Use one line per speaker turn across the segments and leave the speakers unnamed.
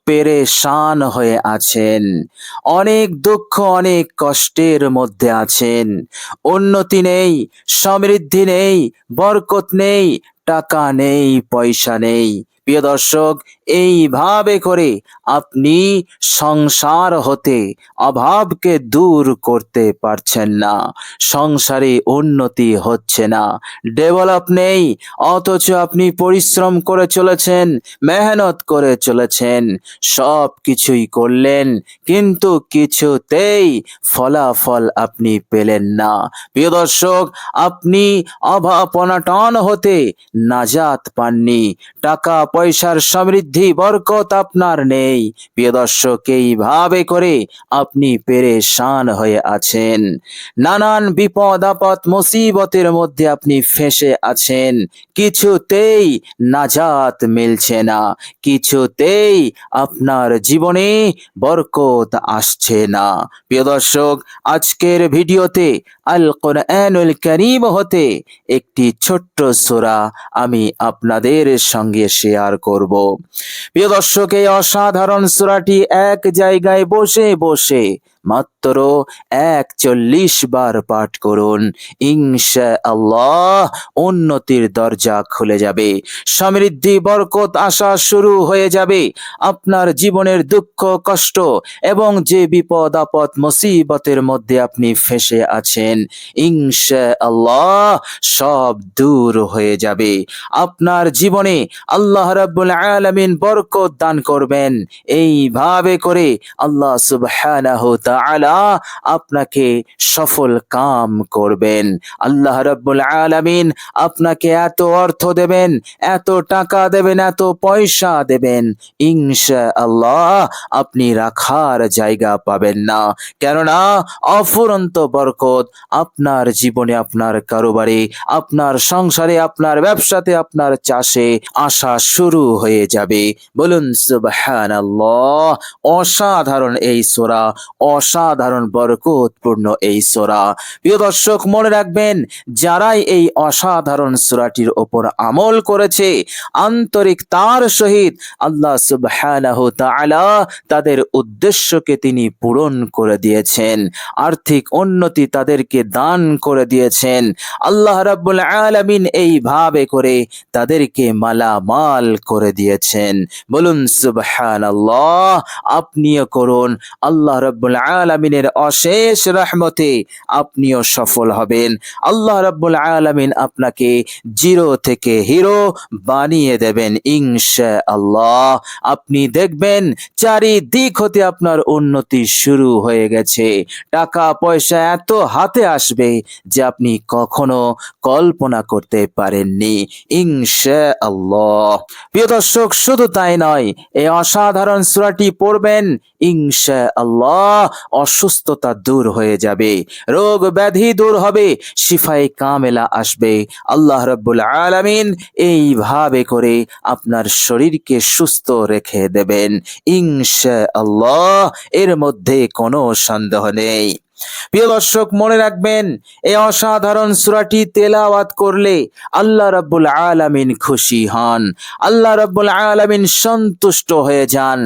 পেরেশান হয়ে আছেন, অনেক দুঃখ অনেক কষ্টের মধ্যে আছেন। উন্নতি নেই, সমৃদ্ধি নেই, বরকত নেই, টাকা নেই, পয়সা নেই। প্রিয় দর্শক, এইভাবে করে আপনি সংসার হতে অভাবকে দূর করতে পারছেন না। সংসারে উন্নতি হচ্ছে না, ডেভেলপ নেই, অথচ আপনি পরিশ্রম করে চলেছেন, মেহনত করে চলেছেন, সব কিছুই করলেন, কিন্তু কিছুতেই ফলাফল আপনি পেলেন না। প্রিয় দর্শক, আপনি অভাব অনটন হতে নাজাত পাননি, টাকা পয়সার সমৃদ্ধি বরকত আপনার নেই। প্রিয় দর্শক, এইভাবে করে আপনি পেরেশান হয়ে আছেন, নানান বিপদ আপদ মুসিবতের মধ্যে আপনি ফেঁসে আছেন, কিছুতেই নাজাত মিলছে না, কিছুতেই আপনার জীবনে বরকত আসছে না। প্রিয় দর্শক, আজকের ভিডিওতে আল কোরআনুল কারীম হতে একটি ছোট্ট সূরা আমি আপনাদের সঙ্গে শেয়ার করব। প্রিয় দর্শক, এই অসাধারণ সূরাটি এক জায়গায় বসে বসে মাত্র ৪১ বার পাঠ করুন, ইনশাআল্লাহ উন্নতির দরজা খুলে যাবে, সমৃদ্ধি বরকত আসা শুরু হয়ে যাবে। আপনার জীবনের দুঃখ কষ্ট এবং যে বিপদ আপদ মুসিবতের মধ্যে আপনি ফেঁসে আছেন, ইনশাআল্লাহ সব দূর হয়ে যাবে। আপনার জীবনে আল্লাহ রাব্বুল আলামিন বরকত দান করবেন। এইভাবে করে আল্লাহ সুবহানাহু তাআলা আপনাকে সফল কাম করবেন। আল্লাহ রাব্বুল আলামিন আপনাকে এত অর্থ দেবেন, এত টাকা দেবেন, এত পয়সা দেবেন, ইনশাআল্লাহ আপনি রাখার জায়গা পাবেন না। কেননা অফুরন্ত বরকত আপনার জীবনে, আপনার কারোবারে, আপনার সংসারে, আপনার ব্যবসাতে, আপনার চাষে আসা শুরু হয়ে যাবে। বলুন সুবহানাল্লাহ। অসাধারণ এই সূরা, অসাধারণ বরকতপূর্ণ এই সূরা। প্রিয় দর্শক, মনে রাখবেন, যারাই এই অসাধারণ সূরাটির উপর আমল করেছে আন্তরিকতার সহিত, আল্লাহ সুবহানাহু তাআলা তাদের উদ্দেশ্যকে তিনি পূরণ করে দিয়েছেন, আর্থিক উন্নতি তাদেরকে দান করে দিয়েছেন। আল্লাহ রাব্বুল আলামিন এইভাবে করে তাদেরকে মালামাল করে দিয়েছেন। বলুন সুবহানাল্লাহ। আপনিও করুন, আল্লাহ রাব্বুল আলামিনের অশেষ রহমতে আপনিও সফল হবেন। আল্লাহ রাব্বুল আলামিন আপনাকে জিরো থেকে হিরো বানিয়ে দেবেন ইনশাআল্লাহ। আপনি দেখবেন চারিদিক হতে আপনার উন্নতি শুরু হয়ে গেছে, টাকা পয়সা এত হাতে আসবে যে আপনি কখনো কল্পনা করতে পারেননি ইনশাআল্লাহ। প্রিয় দর্শক, শুধু তাই নয়, এই অসাধারণ সূরাটি পড়বেন, ইনশাআল্লাহ অসুস্থতা দূর হয়ে যাবে, রোগ ব্যাধি দূর হবে, শিফায়ে কামেলা আসবে। আল্লাহ রাব্বুল আলামিন এইভাবে করে আপনার শরীরকে সুস্থ রেখে দেবেন ইনশাআল্লাহ, এর মধ্যে কোনো সন্দেহ নেই। প্রিয় দর্শক, মনে রাখবেন, এই অসাধারণ সূরাটি তেলাওয়াত করলে আল্লাহ রাব্বুল আলামিন খুশি হন, আল্লাহ রাব্বুল আলামিন সন্তুষ্ট হয়ে যান।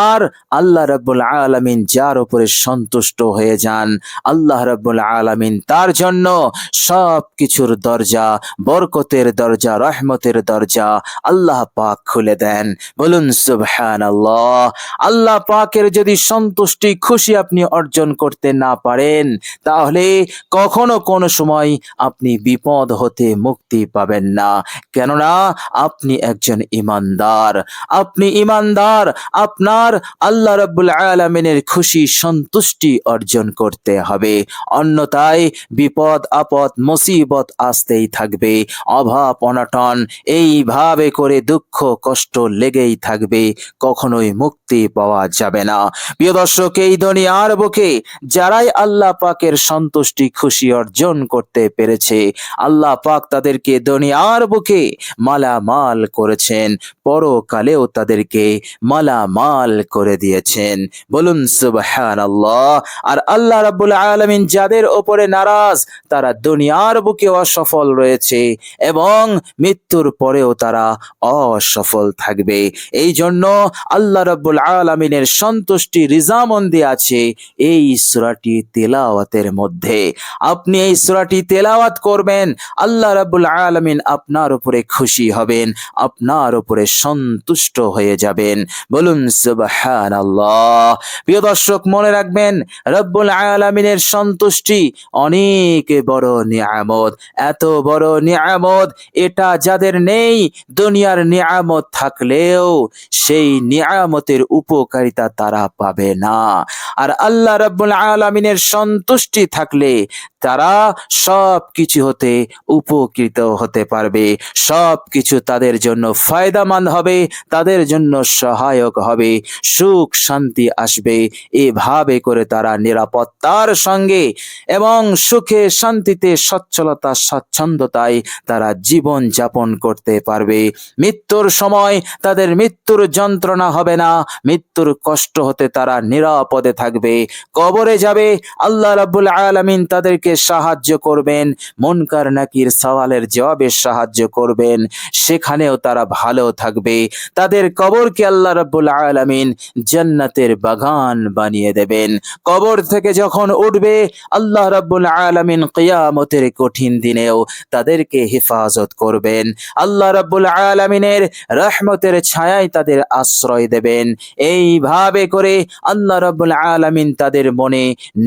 আর আল্লাহ রাব্বুল আলামিন যার উপরে সন্তুষ্ট হয়ে যান, আল্লাহ রাব্বুল আলামিন তার জন্য সব কিছুর দরজা, বরকতের দরজা, রহমতের দরজা আল্লাহ পাক খুলে দেন। বলুন সুবহানাল্লাহ। আল্লাহ পাকের যদি সন্তুষ্টি, খুশি আপনি অর্জন করতে না পারেন, তাহলে কখনো কোনো সময় আপনি বিপদ হতে মুক্তি পাবেন না। কেননা আপনি একজন ঈমানদার, আপনি ঈমানদার, আপনার আল্লাহ রাব্বুল আলামিনের খুশি সন্তুষ্টি অর্জন করতে হবে। অন্যথায় বিপদ আপদ মুসিবত আসতেই থাকবে, অভাব অনটন এইভাবে করে দুঃখ কষ্ট লেগেই থাকবে, কখনোই মুক্তি পাওয়া যাবে না। প্রিয় দর্শক, এই দুনিয়ার বুকে যারাই আল্লাহ পাকের সন্তুষ্টি খুশি অর্জন করতে পেরেছে। আল্লাহ পাক তাদেরকে দুনিয়ার বুকে মালামাল করেছেন, পরকালেও তাদেরকে মালামাল করে দিয়েছেন। বলুন সুবহানাল্লাহ। আর আল্লাহ রাব্বুল আলামিন যাদের উপরে নারাজ, তারা দুনিয়ার বুকে অসফল রয়েছে এবং মৃত্যুর পরেও তারা অসফল থাকবে। এই জন্য আল্লাহ রাব্বুল আলামিনের সন্তুষ্টি রিজামন্দি আছে এই সূরাটি তেলাওয়াতের মধ্যে। আপনি এই সূরাটি তেলাওয়াত করবেন, আল্লাহ রাব্বুল আলামিন আপনার উপরে খুশি হবেন, আপনার উপরে সন্তুষ্ট হয়ে যাবেন। বলুন সুবহানাল্লাহ। প্রিয় দর্শক, মনে রাখবেন রব্বুল আলামিনের সন্তুষ্টি অনেক বড় নিয়ামত, এত বড় নিয়ামত এটা যাদের নেই, দুনিয়ার নিয়ামত থাকলেও সেই নিয়ামতের উপকারিতা তারা পাবে না। আর আল্লাহ রাব্বুল আলামিনের সন্তুষ্টি থাকলে তারা সব কিছু হতে উপকৃত হতে পারবে, সব কিছু তাদের জন্য ফায়দামন্দ হবে, তাদের জন্য সহায়ক হবে, সুখ শান্তি আসবে। এভাবে করে তারা নিরাপত্তার সঙ্গে এবং সুখে শান্তিতে সচ্ছলতা স্বচ্ছন্দতায় তারা জীবন যাপন করতে পারবে। মৃত্যুর সময় তাদের মৃত্যুর যন্ত্রণা হবে না, মৃত্যুর কষ্ট হতে তারা নিরাপদে থাকবে। কবরে যাবে, আল্লাহ রাব্বুল আলামিন তাদেরকে সাহায্য করবেন, মুনকার নাকির সওয়ালের জবাবে সাহায্য করবেন, সেখানেও তারা ভালো থাকবে। তাদের কবরকে আল্লাহ রাব্বুল আলামিন জান্নাতের বাগান বানিয়ে দেবেন। কবর থেকে যখন উঠবে, আল্লাহ রাব্বুল আলামিন কিয়ামতের কঠিন দিনেও তাদেরকে হেফাজত করবেন। আল্লাহ রাব্বুল আলামিনের রহমতের ছায়ায় তাদের আশ্রয় দেবেন। এইভাবে করে আল্লাহ রাব্বুল আলামিন তাদের মনে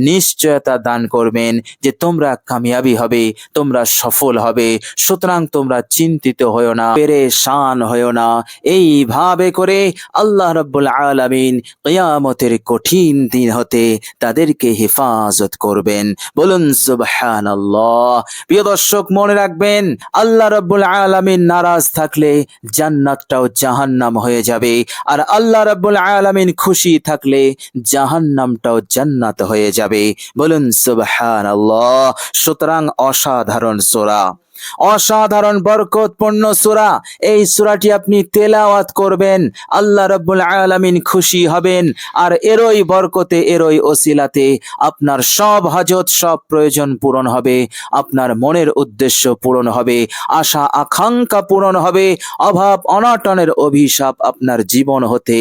নিশ্চয়তা দান করবেন যে তোমরা কামিয়াবি হবে, তোমরা সফল হবে, সুতরাং তোমরা চিন্তিত হয়ো না, পেরেশান হয়ো না। এইভাবে করে আল্লাহ রাব্বুল আলামিন কিয়ামতের কঠিন দিন হতে তাদেরকে হেফাজত করবেন। বলুন সুবহানাল্লাহ। প্রিয় দর্শক, মনে রাখবেন আল্লাহ রাব্বুল আলামিন নারাজ থাকলে জান্নাতটাও জাহান্নাম হয়ে যাবে, আর আল্লাহ রাব্বুল আলামিন খুশি থাকলে জাহান্নামটাও জান্নাত হয়ে যাবে। বলুন সুবহানাল্লাহ। সুতরাং অসাধারণ সূরা, অসাধারণ বরকতপূর্ণ সূরা। এই সূরাটি আপনি তেলাওয়াত করবেন, আল্লাহ রাব্বুল আলামিন খুশি হবেন, আর এরই বরকতে এরই ওসিলাতে আপনার সব হাজত সব প্রয়োজন পূরণ হবে, আপনার মনের উদ্দেশ্য পূরণ হবে, আশা আকাঙ্ক্ষা পূরণ হবে, অভাব অনটনের অভিশাপ আপনার জীবন হতে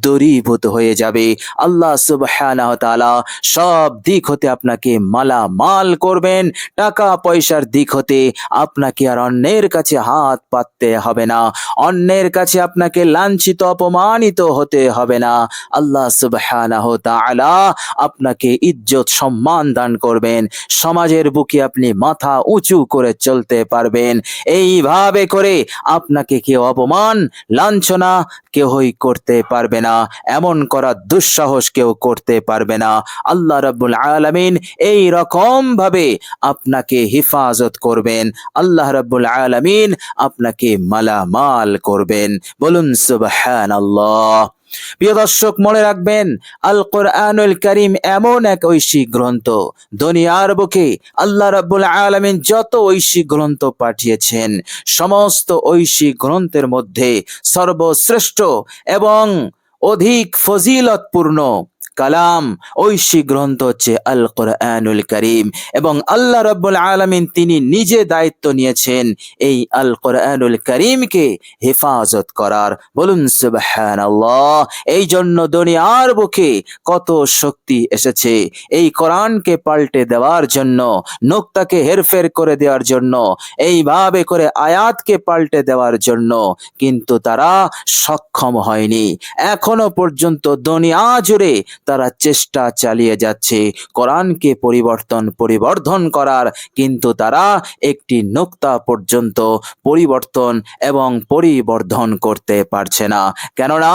দূরীভূত হয়ে যাবে। আল্লাহ সুবহানাহু ওয়া তাআলা সব দিক হতে আপনাকে মালামাল করবেন। টাকা পয়সার দিক হতে আপনাকে আর অন্যের কাছে হাত পাততে হবে না, অন্যের কাছে আপনাকে লাঞ্ছিত অপমানিত হতে হবে না। আল্লাহ সুবহানাহু ওয়া তাআলা আপনাকে ইজ্জত সম্মান দান করবেন, সমাজের বুকে আপনি মাথা উঁচু করে চলতে পারবেন। এইভাবে করে আপনাকে কেউ অপমান লাঞ্ছনা কেউই করতে পারবে না, এমন করার দুঃসাহস কেউ করতে পারবে না। আল্লাহ রাব্বুল আলামিন এই রকম ভাবে আপনাকে হেফাজত করবেন, আল্লাহ রাব্বুল আলামিন আপনাকে মালামাল করবেন। বলুন সুবহানাল্লাহ। প্রিয় দর্শক, মনে রাখবেন আল কোরআনুল কারীম এমন এক ঐশী গ্রন্থ, দুনিয়ার বুকে আল্লাহ রাব্বুল আলামিন যত ঐশী গ্রন্থ পাঠিয়েছেন, সমস্ত ঐশী গ্রন্থের মধ্যে সর্বশ্রেষ্ঠ এবং অধিক ফজিলতপূর্ণ কালাম ঐশী গ্রন্থ হচ্ছে আল কোরআনুল কারীম। এবং আল্লাহ রাব্বুল আলামিন তিনি নিজে দায়িত্ব নিয়েছেন এই আল কোরআনুল কারীমকে হেফাজত করার। বলুন সুবহানাল্লাহ। এই জন্য দুনিয়ার বুকে কত শক্তি এসেছে এই কোরআনকে পাল্টে দেওয়ার জন্য, নুক্তাকে হেরফের করে দেওয়ার জন্য, এইভাবে করে আয়াতকে পাল্টে দেওয়ার জন্য, কিন্তু তারা সক্ষম হয়নি। এখনো পর্যন্ত দুনিয়া জুড়ে তারা চেষ্টা চালিয়ে যাচ্ছে কোরআনকে পরিবর্ধন করার, কিন্তু তারা একটি নুক্তা পর্যন্ত পরিবর্তন এবং পরিবর্ধন করতে পারছে না। কেননা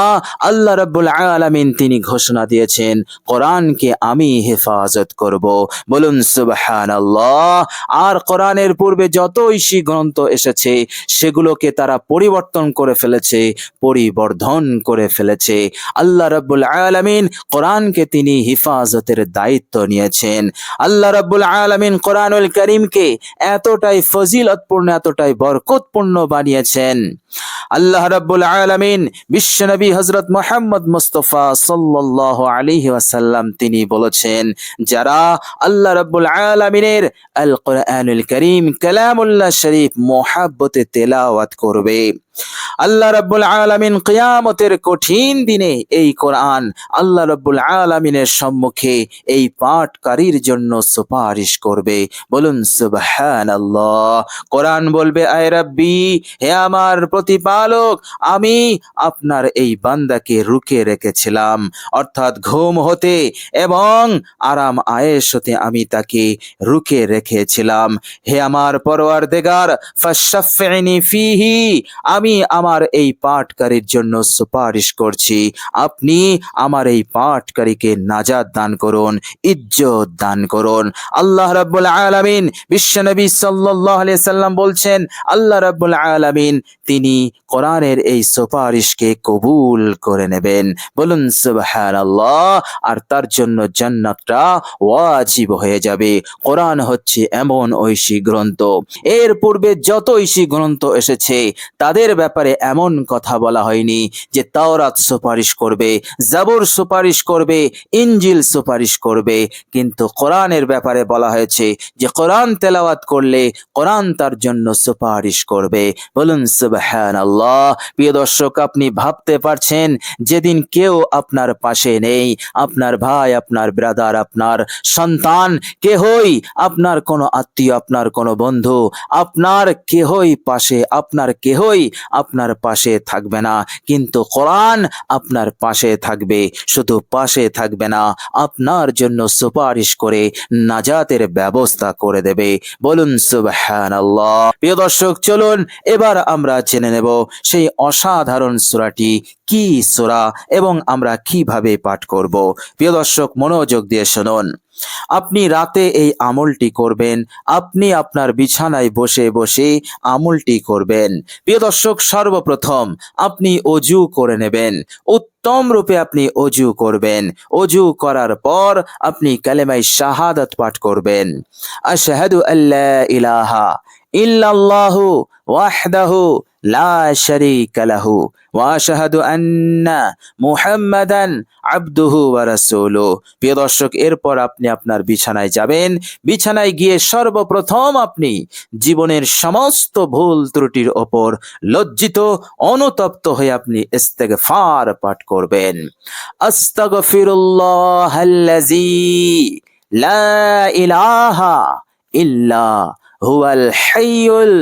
আল্লাহ রাব্বুল আলামিন তিনি ঘোষণা দিয়েছেন কোরআনকে আমি হেফাজত করব। বলুন সুবহানাল্লাহ। আর কোরআনের পূর্বে যত ঐশী গ্রন্থ এসেছে সেগুলোকে তারা পরিবর্তন করে ফেলেছে, পরিবর্ধন করে ফেলেছে। আল্লাহ রাব্বুল আলামিন কোরআন কোরআনকে তিনি হিফাজতের দায়িত্ব নিয়েছেন। আল্লাহ রাব্বুল আলামিন কোরআনুল কারীমকে এতটাই ফজিলতপূর্ণ, এতটাই বরকতপূর্ণ বানিয়েছেন। আল্লাহ রাব্বুল আলামিন বিশ্বনবী হযরত মুহাম্মদ মুস্তাফা সাল্লাল্লাহু আলাইহি ওয়াসাল্লাম তিনি বলেছেন, যারা আল্লাহ রাব্বুল আলামিনের আল কোরআনুল কারীম কালামুল্লাহ শরীফ মুহাব্বতে তেলাওয়াত করবে, আল্লাহ রাব্বুল আলামিন কিয়ামতের কঠিন দিনে এই কোরআন আল্লাহ রাব্বুল আলামিনের সম্মুখে এই পাঠকারীর জন্য সুপারিশ করবে। বলুন সুবহানাল্লাহ। কোরআন বলবে, আয় রাব্বি, হে আমার প্রতিপালক, আমি আপনার এই বান্দাকে রুকে রেখেছিলাম, অর্থাৎ ঘুম হতে এবং আরাম আয়েশ হতে আমি তাকে রুকে রেখেছিলাম। হে আমার পরওয়ারদিগার, ফাশফিনি ফিহি, আমি আমার এই পাঠকারীর জন্য সুপারিশ করছি, আপনি আমার এই পাঠকারীকে নাজাত দান করুন, ইজ্জত দান করুন। আল্লাহ রাব্বুল আলামিন বিশ্বনবী সাল্লাল্লাহু আলাইহি সাল্লাম বলছেন, আল্লাহ রাব্বুল আলামিন তিনি কোরআনের এই সুপারিশকে কবুল করে নেবেন। বলুন সুবহানাল্লাহ। আর তার জন্য জান্নাতটা ওয়াজিব হয়ে যাবে। কোরআন হচ্ছে এমন ঐশী গ্রন্থ, এর পূর্বে যত ঐশী গ্রন্থ এসেছে তাদের ব্যাপারে এমন কথা বলা হয়নি যে তাওরাত সুপারিশ করবে, জাবুর সুপারিশ করবে, ইনজিল সুপারিশ করবে, কিন্তু কোরআনের ব্যাপারে বলা হয়েছে যে কোরআন তেলাওয়াত করলে কোরআন তার জন্য সুপারিশ করবে। বলুন সুবহানাল্লাহ। প্রিয় দর্শক, আপনি ভাবতে পারছেন যেদিন কেউ আপনার পাশে নেই, আপনার ভাই, আপনার ব্রাদার, আপনার সন্তান, কেহই, আপনার কোনো আত্মীয়, আপনার কোনো বন্ধু, আপনার কেহই পাশে, আপনার কেহই আপনার পাশে থাকবে না, কিন্তু কোরআন আপনার পাশে থাকবে। শুধু পাশে থাকবে না, আপনার জন্য সুপারিশ করে নাজাতের ব্যবস্থা করে দেবে। বলুন সুবহানাল্লাহ। প্রিয় দর্শক, চলুন এবার আমরা জেনে নেব সেই অসাধারণ সূরাটি কি সূরা এবং আমরা কিভাবে পাঠ করব। প্রিয় দর্শক, মনোযোগ দিয়ে শুনুন। আপনি রাতে এই আমলটি করবেন, আপনি আপনার বিছানায় বসে বসে আমলটি করবেন। প্রিয় দর্শক, সর্বপ্রথম আপনি অজু করে নেবেন, উত্তম রূপে আপনি অজু করবেন। অজু করার পর আপনি কালেমায়ে শাহাদাত পাঠ করবেন। আশহাদু আল্লা ইলাহা ইল্লাল্লাহু ওয়াহদাহু লা শারীকা লাহু ওয়া আশহাদু আন্না মুহাম্মাদান আবদুহু ওয়া রাসূলুহু। প্রিয় দর্শক, এরপর আপনি আপনার বিছানায় যাবেন। বিছানায় গিয়ে সর্বপ্রথম আপনি জীবনের সমস্ত ভুল ত্রুটির ওপর লজ্জিত, অনুতপ্ত হয়ে আপনি ইস্তেগফার পাঠ করবেন। আস্তাগফিরুল্লাহাল্লাযী লা ইলাহা ইল্লা হুয়াল হাইয়ুল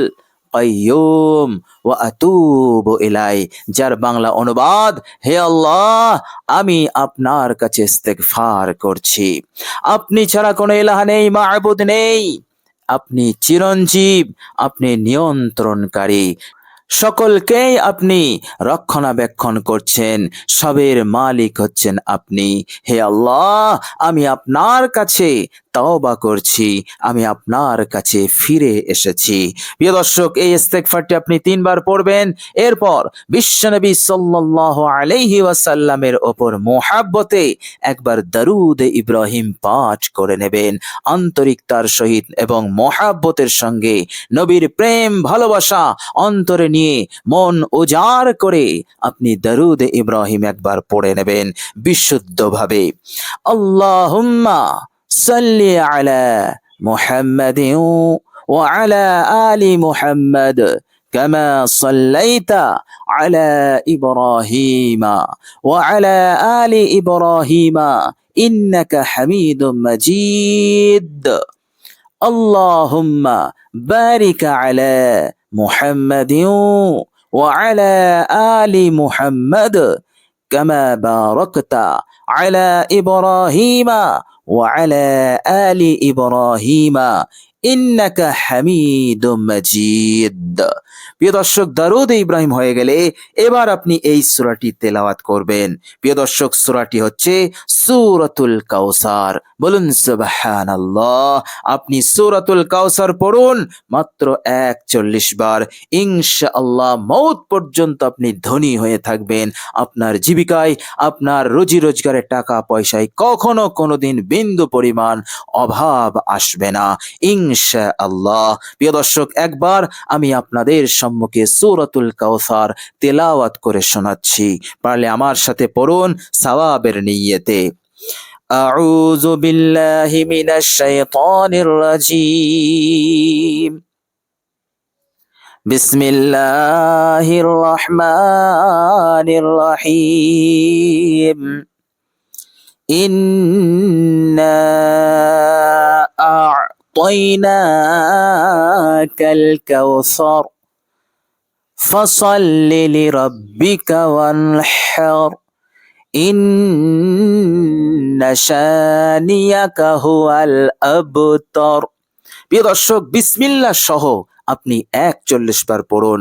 কাইয়ুম ওয়া আতুবু ইলাই। যার বাংলা অনুবাদ, হে আল্লাহ, আমি আপনার কাছে ইস্তেগফার করছি, আপনি ছাড়া কোনো ইলাহ নেই, মা'বুদ নেই, আপনি চিরঞ্জীব, আপনি নিয়ন্ত্রণকারী, সকলকেই আপনি রক্ষণাবেক্ষণ করছেন, সবের মালিক হচ্ছেন আপনি। হে আল্লাহ, আমি আপনার কাছে তওবা করছি, আমি আপনার কাছে ফিরে এসেছি। প্রিয় দর্শক, এই ইস্তেগফারটি আপনি 3 বার পড়বেন। এরপর বিশ্বনবী সাল্লাল্লাহু আলাইহি ওয়াসাল্লামের ওপর মুহাব্বতে একবার দরুদ ইব্রাহিম পাঠ করে নেবেন। আন্তরিকতার সহিত এবং মুহাব্বতের সঙ্গে নবীর প্রেম ভালোবাসা অন্তরে নিয়ে মন উজাড় করে আপনি দরুদ ইব্রাহিম একবার পড়ে নেবেন বিশুদ্ধভাবে। আল্লাহুম্মা সাল্লি আলা মুহাম্মাদিন ওয়া আলা আলি মুহাম্মাদ কামা সাল্লাইতা আলা ইব্রাহিমা ওয়া আলা আলি ইব্রাহিমা ইন্নাকা হামিদুম মাজিদ। আল্লাহুম্মা বারিক আলা মুহাম্মাদিন ওয়া আলা আলি মুহাম্মাদ কামা বারাকতা আলা ইব্রাহিমা ওয়া আলা আলি ইব্রাহিমা ইন্নাকা হামিদুম মাজিদ। প্রিয় দর্শক, দারুদ ইব্রাহিম হয়ে গেলে এবার আপনি এই সূরাটি তেলাওয়াত করবেন। প্রিয় দর্শক, সূরাটি হচ্ছে সূরাতুল কাউসার। বলুন সুবহানাল্লাহ। আপনি সূরাতুল কাউসার পড়ুন মাত্র 41 বার, ইনশাআল্লাহ মওত পর্যন্ত আপনি ধনী হয়ে থাকবেন। আপনার জীবিকায়, আপনার রুজি রোজগারের টাকা পয়সায় কখনো কোনোদিন বিন্দু পরিমাণ অভাব আসবে না ইনশাআল্লাহ। প্রিয় দর্শক, একবার আমি আপনাদের সম্মুখে সূরাতুল কাউসার তেলাওয়াত করে শোনাচ্ছি, পারলে আমার সাথে পড়ুন সওয়াবের নিয়তে। আউযু বিল্লাহি মিনাশ শাইতানির রাজীম। বিসমিল্লাহির রহমানির রহিম। ইন্না আ'তাইনাকাল কাউসার ফাসাল্লি লিরাব্বিকা ওয়ানহার ইন্না শানিয়াকা হুয়াল আবতার। প্রিয় দর্শক, বিসমিল্লাহ সহ আপনি 41 বার পড়ুন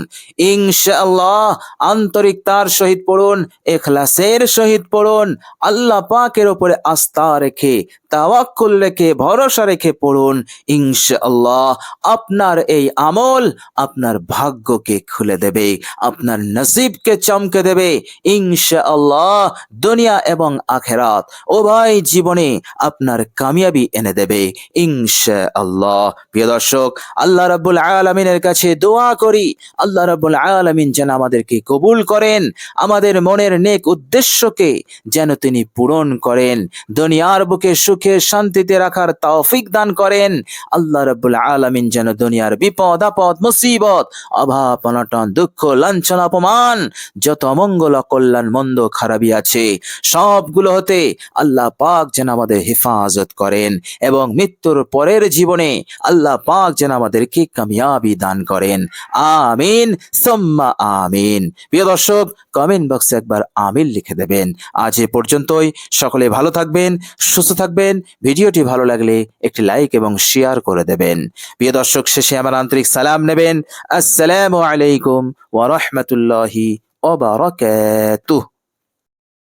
ইনশাআল্লাহ। আন্তরিকতার সহিত পড়ুন, ইখলাসের সহিত পড়ুন, আল্লাহ পাকের উপরে আস্থা রেখে, তাওয়াক্কুল রেখে, ভরসা রেখে পড়ুন ইনশাআল্লাহ। আপনার এই আমল আপনার ভাগ্যকে খুলে দেবে, আপনার নসিবকে চমকে দেবে ইনশাআল্লাহ। দুনিয়া এবং আখিরাত উভয় জীবনে আপনার কামিয়াবি এনে দেবে ইনশাআল্লাহ। প্রিয় দর্শক, আল্লাহ রাব্বুল আলামিনের কাছে দোয়া করি, আল্লাহ রাব্বুল আলামিন যেন আমাদেরকে কবুল করেন, আমাদের মনের নেক উদ্দেশ্যকে যেন তিনি পূরণ করেন, দুনিয়ার বুকে সুখে শান্তিতে রাখার তৌফিক দান করেন। আল্লাহ রাব্বুল আলামিন যেন দুনিয়ার বিপদ আপদ মুসিবত অভাব অনটন দুঃখ লাঞ্ছনা অপমান যত অমঙ্গল অকল্যাণ মন্দ খারাপি আছে সবগুলো হতে আল্লাহ পাক যেন আমাদের হেফাজত করেন এবং মৃত্যুর পরের জীবনে আল্লাহ পাক যেন আমাদেরকে কামিয়াবি দান করেন। আমিন সুম্মা আমিন। প্রিয় দর্শক, কমেন্ট বক্সে একবার আমিন লিখে দেবেন। আজ এ পর্যন্তই। সকলে ভালো থাকবেন, সুস্থ থাকবেন। ভিডিওটি ভালো লাগলে একটি লাইক এবং শেয়ার করে দেবেন। প্রিয় দর্শক, শেষে আমার আন্তরিক সালাম নেবেন। আসসালামু আলাইকুম ওয়া রাহমাতুল্লাহি ওয়া বারাকাতুহু।